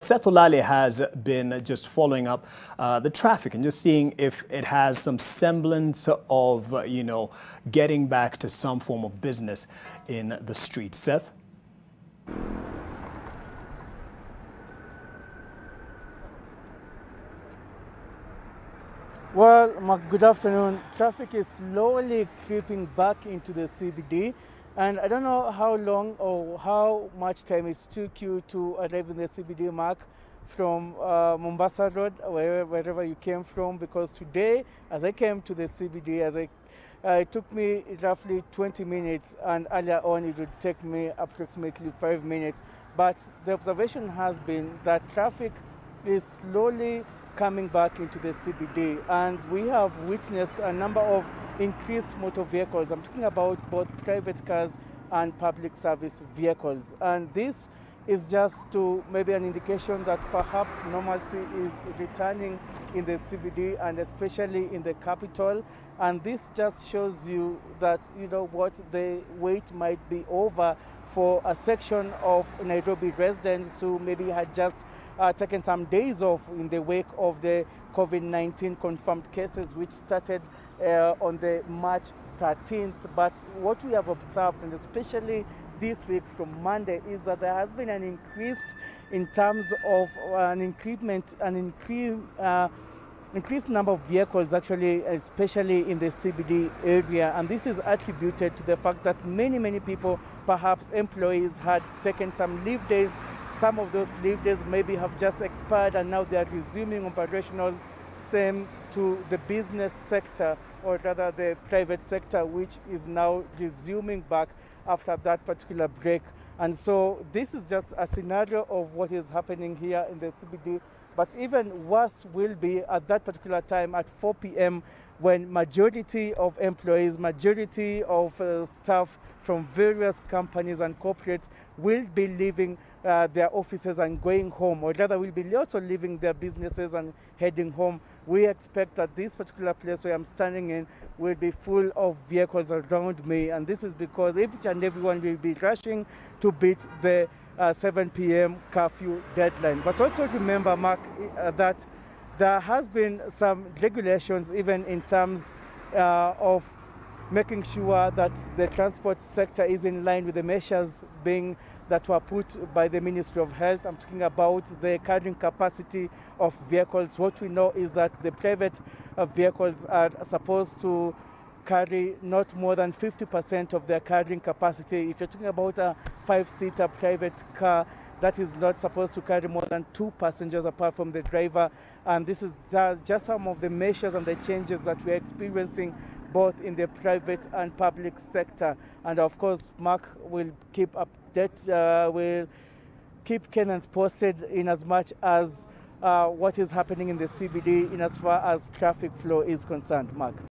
Seth Olale has been just following up the traffic and just seeing if it has some semblance of, getting back to some form of business in the street. Seth? Well, Mark, good afternoon. Traffic is slowly creeping back into the CBD, and I don't know how long or how much time it took you to arrive in the CBD, Mark, from Mombasa Road, wherever you came from, because today, as I came to the CBD, it took me roughly 20 minutes, and earlier on it would take me approximately 5 minutes. But the observation has been that traffic is slowly coming back into the CBD, and we have witnessed a number of increased motor vehicles. I'm talking about both private cars and public service vehicles, and this is just to maybe an indication that perhaps normalcy is returning in the CBD and especially in the capital. And this just shows you that, the wait might be over for a section of Nairobi residents who maybe had just taken some days off in the wake of the COVID-19 confirmed cases, which started on the March 13th. But what we have observed, and especially this week from Monday, is that there has been an increase in terms of increased number of vehicles, actually, especially in the CBD area. And this is attributed to the fact that many people, perhaps employees, had taken some leave days. Some of those leave days maybe have just expired, and now they are resuming operational. Same to the business sector, or rather the private sector, which is now resuming back after that particular break. And so this is just a scenario of what is happening here in the CBD. But even worse will be at that particular time at 4 p.m. when majority of employees, majority of staff from various companies and corporates will be leaving their offices and going home, or rather will be also leaving their businesses and heading home. We expect that this particular place where I'm standing in will be full of vehicles around me, and this is because each and everyone will be rushing to beat the 7 p.m. curfew deadline. But also remember, Mark, that there has been some regulations even in terms of making sure that the transport sector is in line with the measures that were put by the Ministry of Health. I'm talking about the carrying capacity of vehicles. What we know is that the private vehicles are supposed to carry not more than 50% of their carrying capacity. If you're talking about a 5-seater private car, that is not supposed to carry more than 2 passengers apart from the driver. And this is just some of the measures and the changes that we're experiencing both in the private and public sector. And of course, Mark will keep will keep Kenyans posted in as much as what is happening in the CBD in as far as traffic flow is concerned. Mark.